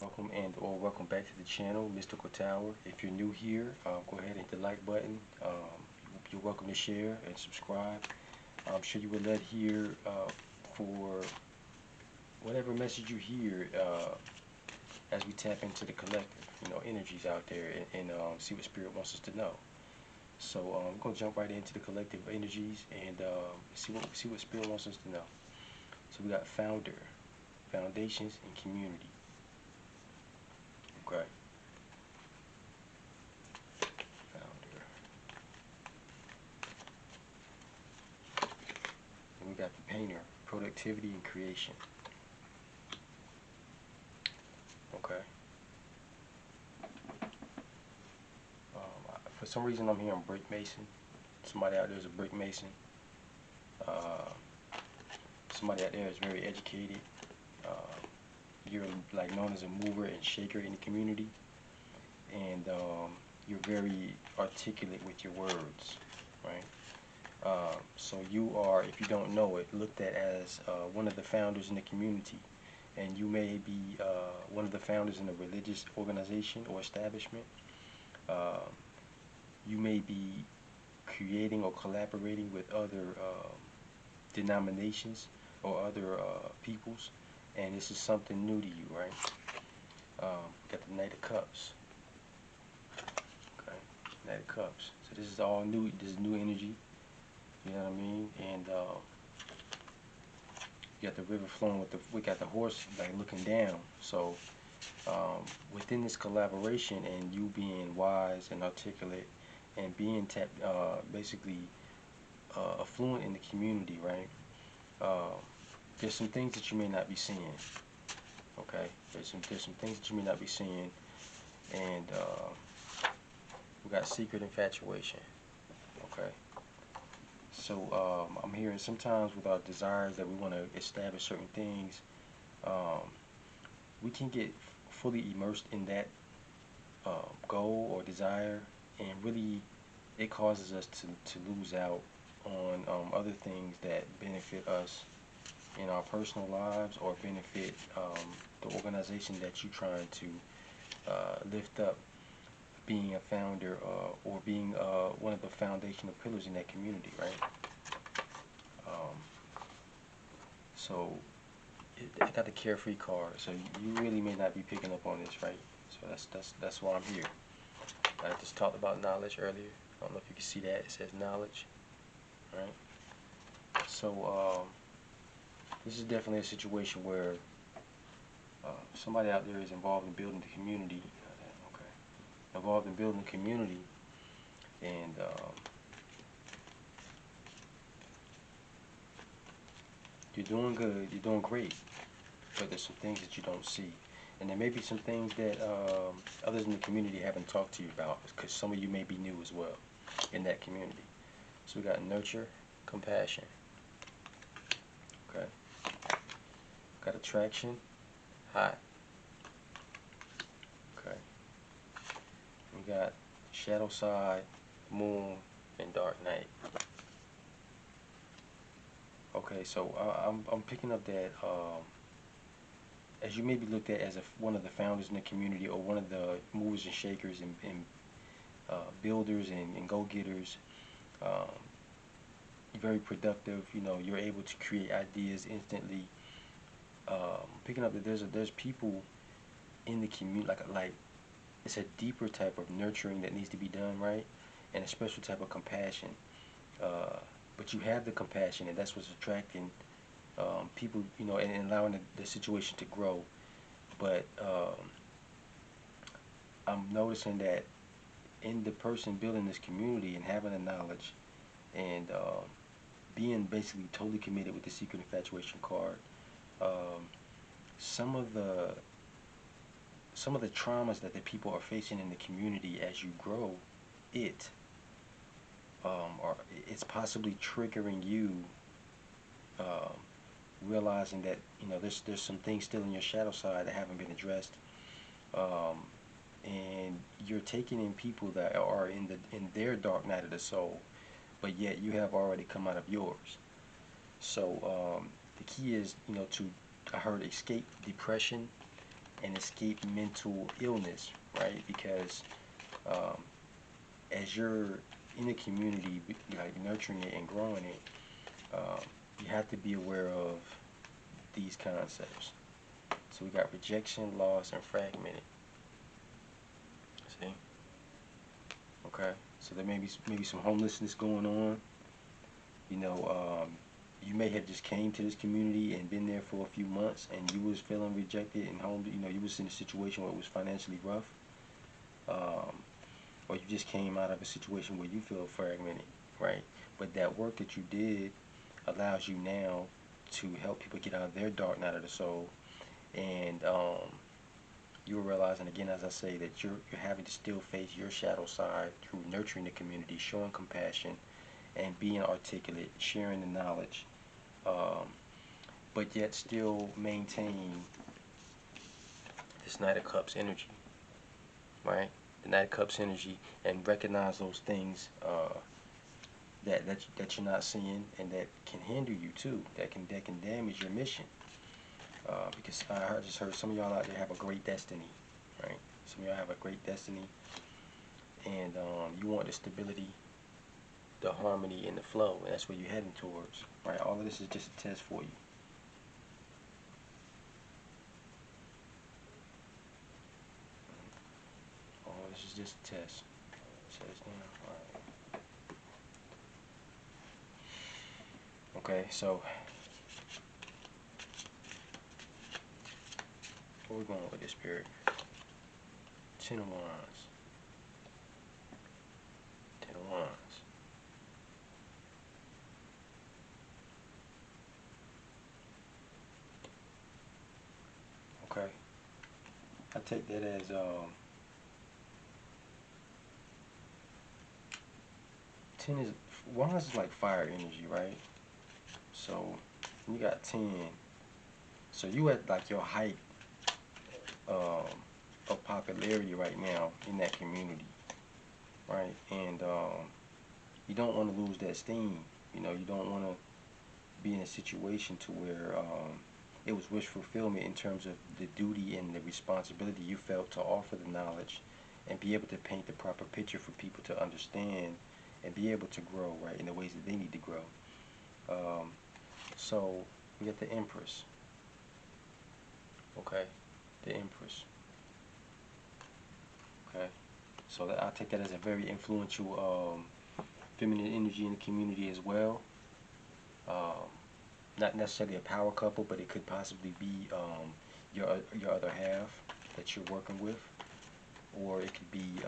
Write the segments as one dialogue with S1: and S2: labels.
S1: Welcome or welcome back to the channel, Mystical Tower. If you're new here, go ahead and hit the like button. You're welcome to share and subscribe. I'm sure you were led here for whatever message you hear as we tap into the collective, energies out there and see what Spirit wants us to know. So we're gonna jump right into the collective energies and see what Spirit wants us to know. So we got founder, foundations, and community. Okay. Founder. And we got the painter, productivity and creation. Okay. For some reason I'm hearing brick mason. Somebody out there is a brick mason. Somebody out there is very educated. You're like known as a mover and shaker in the community, and you're very articulate with your words, right? So you are, if you don't know it, looked at as one of the founders in the community, and you may be one of the founders in a religious organization or establishment. You may be creating or collaborating with other denominations or other peoples, and this is something new to you, right? Got the Knight of Cups. Okay, Knight of Cups. So this is all new. This is new energy. You know what I mean? And you got the river flowing with we got the horse like looking down. So within this collaboration and you being wise and articulate and being basically affluent in the community, right? There's some things that you may not be seeing. Okay, there's some things that you may not be seeing, and we got secret infatuation. Okay, so I'm hearing sometimes with our desires that we want to establish certain things, we can get fully immersed in that goal or desire, and really it causes us to lose out on other things that benefit us in our personal lives or benefit the organization that you're trying to lift up, being a founder or being one of the foundational pillars in that community, right? So it got the carefree card, so you really may not be picking up on this, right? So that's why I'm here. I just talked about knowledge earlier. I don't know if you can see that. It says knowledge, right? So this is definitely a situation where somebody out there is involved in building the community. Okay, involved in building the community, and you're doing good. You're doing great, but there's some things that you don't see, and there may be some things that others in the community haven't talked to you about, because some of you may be new as well in that community. So we got nurture, compassion. Okay. Got attraction, hot. Okay. We got shadow side, moon, and dark night. Okay, so I'm picking up that as you may be looked at as one of the founders in the community or one of the movers and shakers and builders and go-getters. Very productive. You know, you're able to create ideas instantly. Picking up that there's people in the community, like it's a deeper type of nurturing that needs to be done, right? And a special type of compassion. But you have the compassion, and that's what's attracting people, and allowing the situation to grow. But I'm noticing that in the person building this community and having the knowledge and being basically totally committed with the secret infatuation card, um, some of the traumas that the people are facing in the community as you grow, it or it's possibly triggering you, um, realizing that there's some things still in your shadow side that haven't been addressed, um, and you're taking in people that are in their dark night of the soul, but yet you have already come out of yours. So the key is to, I heard, escape depression and escape mental illness, right? Because um, as you're in the community, like nurturing it and growing it, um, you have to be aware of these concepts. So we got rejection, loss, and fragmented. See? Okay. So there may be maybe some homelessness going on. You know, you may have just came to this community and been there for a few months, and you was feeling rejected and home. You know, you was in a situation where it was financially rough, um, or you just came out of a situation where you feel fragmented, right? But that work that you did allows you now to help people get out of their dark night of the soul, and you're realizing again, as I say, that you're having to still face your shadow side through nurturing the community, showing compassion, and being articulate, sharing the knowledge, um, but yet still maintain this Knight of Cups energy, right? The Knight of Cups energy, and recognize those things that you're not seeing and that can hinder you too, that can damage your mission. Because I just heard some of y'all out there have a great destiny, right? Some of y'all have a great destiny, and you want the stability, the harmony, and the flow, and that's where you're heading towards, right? All of this is just a test for you. All this is just a test. Set this down. All right. Okay, so where we going with this period? 10 of Wands. 10 of Wands. Okay. I take that as 10 is Wands is like fire energy, right? So you got 10. So you at like your height um, of popularity right now in that community, right? And you don't want to lose that steam. You know, you don't want to be in a situation to where it was wish fulfillment in terms of the duty and the responsibility you felt to offer the knowledge and be able to paint the proper picture for people to understand and be able to grow, right, in the ways that they need to grow. So we got the Empress, okay, the Empress, okay. So I take that as a very influential feminine energy in the community as well. Um, Not necessarily a power couple, but it could possibly be your other half that you're working with, or it could be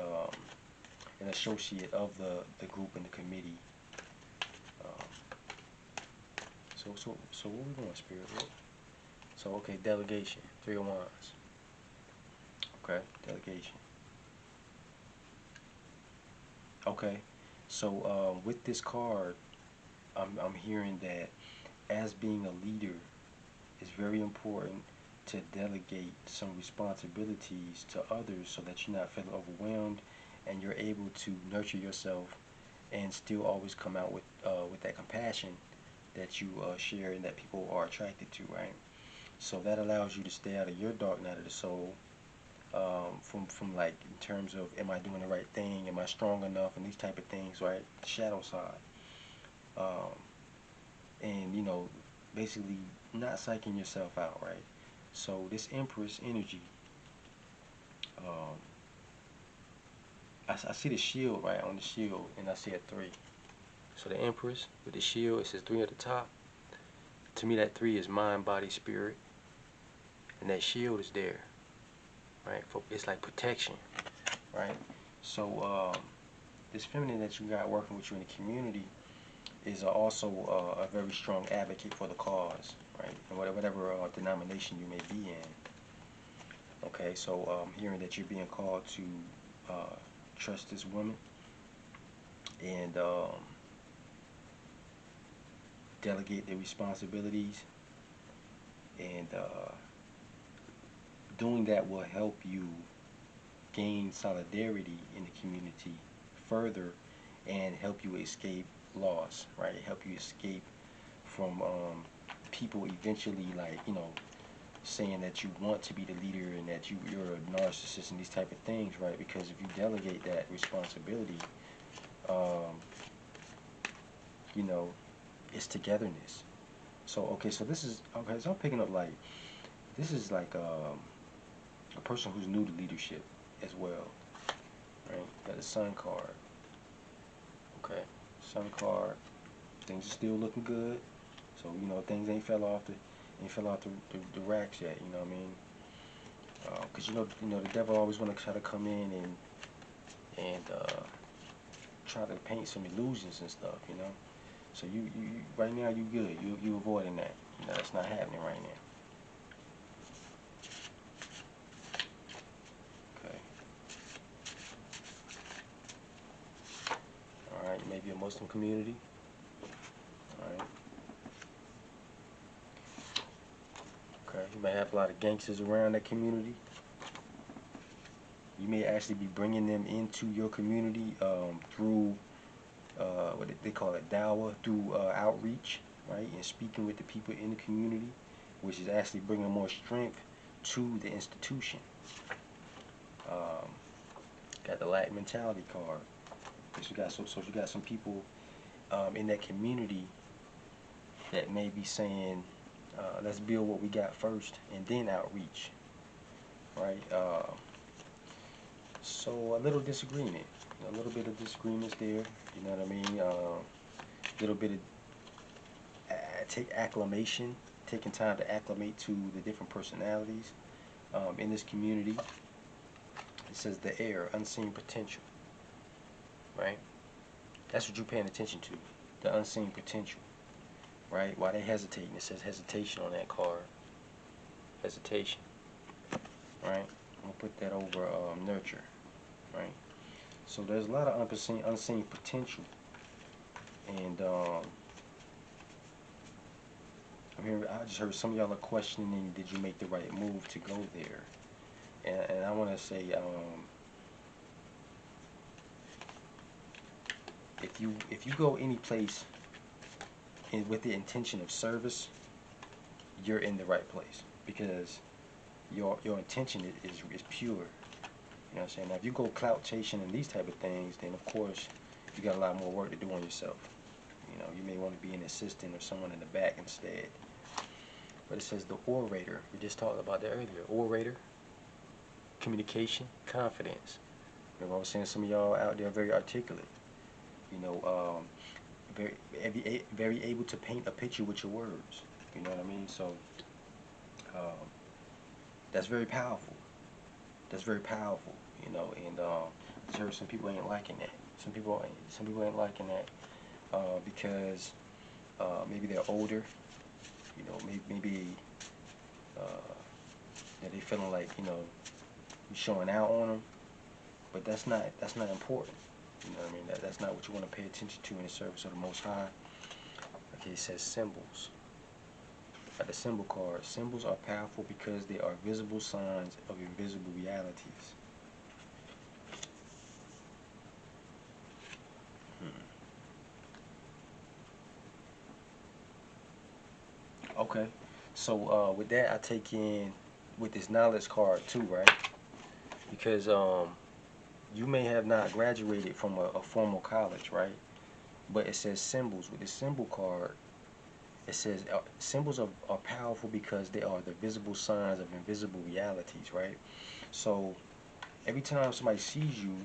S1: an associate of the group and the committee. Um, so where we going, Spirit? So okay, delegation, 3 of Wands. Okay, delegation. Okay, so with this card, I'm hearing that as being a leader, it's very important to delegate some responsibilities to others so that you're not feeling overwhelmed and you're able to nurture yourself and still always come out with that compassion that you share and that people are attracted to, right? So that allows you to stay out of your dark night of the soul, from like in terms of am I doing the right thing, am I strong enough, and these type of things, right? Shadow side, um, and you know, basically not psyching yourself out, right? So this Empress energy, um, I see the shield right on the shield, and I see a 3. So the Empress with the shield, it says 3 at the top. To me, that 3 is mind, body, spirit, and that shield is there, right? It's like protection, right? So this feminine that you got working with you in the community is also a very strong advocate for the cause, right? And whatever denomination you may be in. Okay, so hearing that you're being called to trust this woman and delegate the responsibilities, and doing that will help you gain solidarity in the community further and help you escape loss, right? Help you escape from people eventually, like, you know, saying that you want to be the leader and that you're a narcissist and these type of things, right? Because if you delegate that responsibility, um, you know, it's togetherness. So okay, so this is okay. So I'm picking up like this is like a person who's new to leadership as well, right? Got a sun card. Okay, sun card. Things are still looking good. So you know things ain't fell off the racks yet. You know what I mean? Because you know the devil always want to try to come in and try to paint some illusions and stuff. You know. So you right now you good. You avoiding that. You know that's not happening right now. Okay. All right. Maybe a Muslim community. All right. Okay. You may have a lot of gangsters around that community. You may actually be bringing them into your community through what they call it, dawah, through outreach, right, and speaking with the people in the community, which is actually bringing more strength to the institution. Um, got the Latin mentality card. So you got some people in that community that may be saying, let's build what we got first and then outreach, right? So a little disagreement, a little bit of disagreements there. You know what I mean? A little bit of take acclimation, taking time to acclimate to the different personalities in this community. It says the air, unseen potential, right? That's what you're paying attention to, the unseen potential, right? Why they hesitating? It says hesitation on that card. Hesitation, right? I'm gonna put that over nurture, right? So there's a lot of unseen potential, and I just heard some of y'all are questioning, did you make the right move to go there? And I want to say, if you go any place with the intention of service, you're in the right place because your intention is pure. You know what I'm saying? Now, if you go clout chasing and these type of things, then of course you got a lot more work to do on yourself. You know, you may want to be an assistant or someone in the back instead. But it says the orator. We just talked about that earlier. Orator, communication, confidence. Remember I was saying some of y'all out there are very articulate. You know, very able to paint a picture with your words. You know what I mean? So um, that's very powerful. That's very powerful. You know, and I heard some people ain't liking that. Some people ain't liking that because maybe they're older. You know, maybe that they feeling like you showing out on them, but that's not important. You know what I mean? That's not what you want to pay attention to in the service of the Most High. Okay, it says symbols. At the symbol card, symbols are powerful because they are visible signs of invisible realities. Okay, so with that, I take in with this knowledge card too, right? Because you may have not graduated from a formal college, right? But it says symbols. With the symbol card, it says symbols are powerful because they are the visible signs of invisible realities, right? So every time somebody sees you,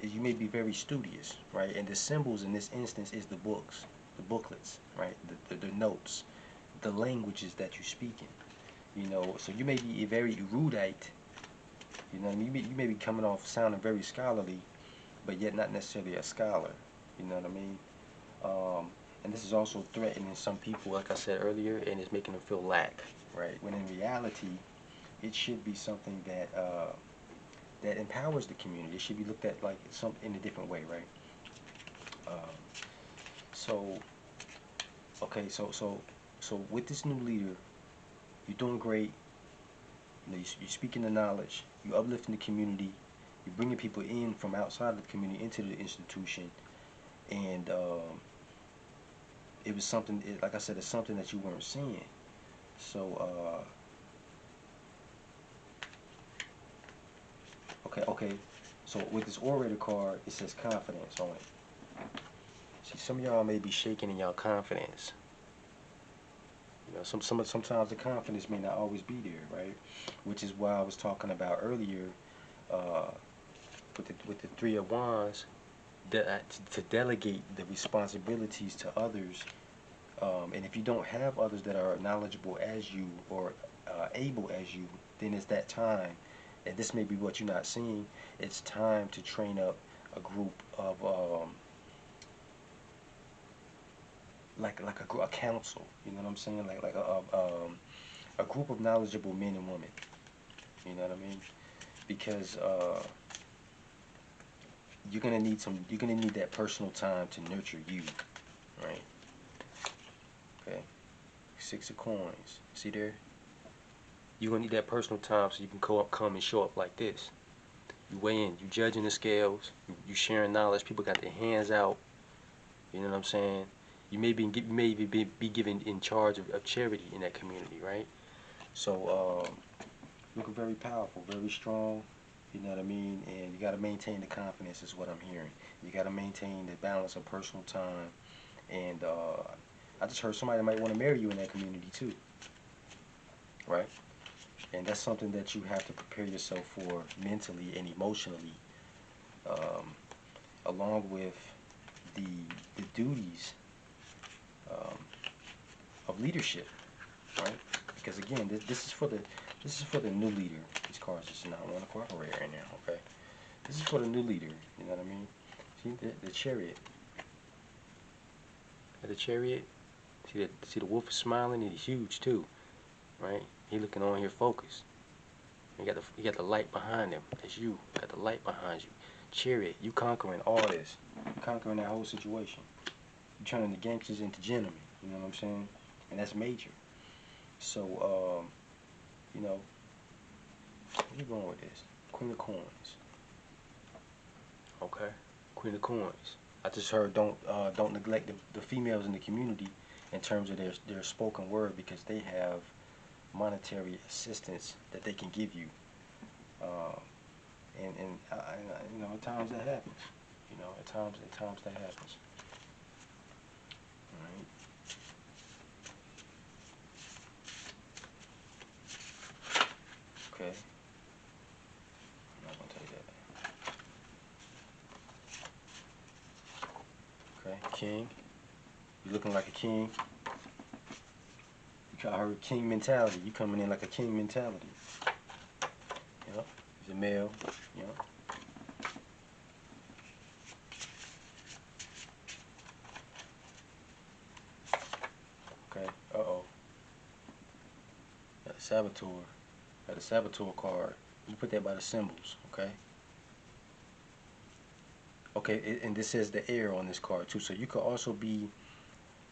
S1: you may be very studious, right? And the symbols in this instance is the books, the booklets, right? The notes, the languages that you're speaking. You know, so you may be a very erudite. You know, you may be coming off sounding very scholarly, but yet not necessarily a scholar. You know what I mean? And this is also threatening some people, like I said earlier, and it's making them feel lack, right? When in reality, it should be something that that empowers the community. It should be looked at like some in a different way, right? Um, so, okay, so with this new leader, you're doing great. You know, you're speaking the knowledge. You're uplifting the community. You're bringing people in from outside of the community into the institution, and it was something. Like I said, it's something that you weren't seeing. So Okay. So with this orator card, it says confidence on it. See, some of y'all may be shaking in y'all confidence. You know, sometimes the confidence may not always be there, right? Which is why I was talking about earlier, uh, with the Three of Wands, to delegate the responsibilities to others. And if you don't have others that are knowledgeable as you or able as you, then it's that time. And this may be what you're not seeing. It's time to train up a group of a council. You know what I'm saying? A group of knowledgeable men and women. You know what I mean? Because you're gonna need that personal time to nurture you, right? Okay. Six of Coins. See there? You're gonna need that personal time so you can come and show up like this. You weigh in, you judging the scales, you sharing knowledge. People got their hands out. You know what I'm saying? You may even be given in charge of charity in that community, right? So looking very powerful, very strong. You know what I mean? And you got to maintain the confidence, is what I'm hearing. You got to maintain the balance of personal time. And I just heard somebody might want to marry you in that community too, right? And that's something that you have to prepare yourself for mentally and emotionally, um, along with the duties um, of leadership, right? Because again, this is for the new leader. These cards just not want to cooperate right now. Okay, this is for the new leader. You know what I mean? See the Chariot. The Chariot. See the wolf is smiling and he's huge too, right? He looking on here focused. You got the light behind him. That's you. You got the light behind you. Chariot, you conquering all this. You conquering that whole situation. You turning the gangsters into gentlemen. You know what I'm saying? And that's major. So, you know, where you going with this? Queen of Coins. Okay, Queen of Coins. I just heard don't neglect the females in the community in terms of their spoken word, because they have monetary assistance that they can give you. And you know, at times that happens. You know, at times that happens. All right. Okay. I'm not gonna tell you that. Okay. King. You looking like a king. I heard king mentality. You coming in like a king mentality. You know, he's a male. You know. Okay. Uh-oh. Got a saboteur. Got a saboteur card. You put that by the symbols. Okay. Okay. And this says the heir on this card too. So you could also be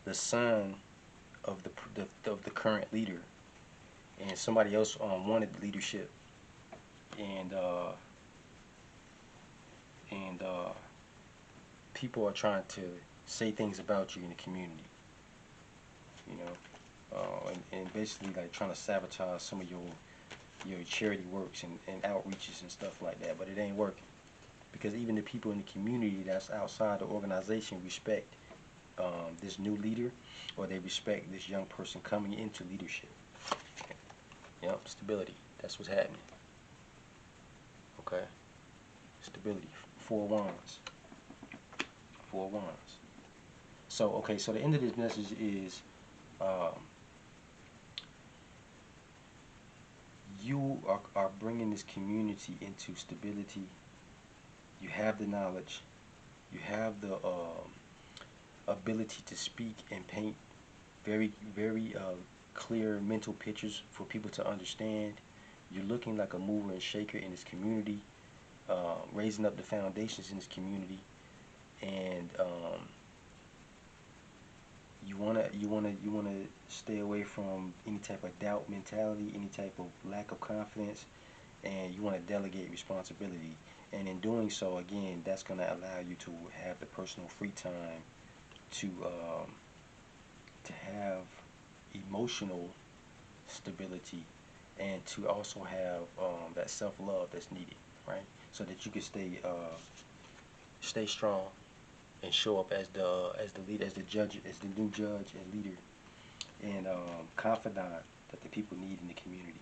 S1: the son of the current leader, and somebody else wanted leadership, and and people are trying to say things about you in the community, you know, and basically like trying to sabotage some of your charity works and outreaches and stuff like that. But it ain't working, because even the people in the community that's outside the organization respect this new leader, or they respect this young person coming into leadership. Yep, stability. That's what's happening. Okay, stability. Four of Wands. Four of Wands. So, okay, so the end of this message is um, you are bringing this community into stability. You have the knowledge. You have the ability to speak and paint very clear mental pictures for people to understand. You're looking like a mover and shaker in this community, raising up the foundations in this community, and you wanna stay away from any type of doubt mentality, any type of lack of confidence, and you want to delegate responsibility. And in doing so, again, that's going to allow you to have the personal free time to have emotional stability, and to also have that self-love that's needed. right? So that you can stay strong and show up as the leader, as the judge, as the new judge and leader and confidant that the people need in the community.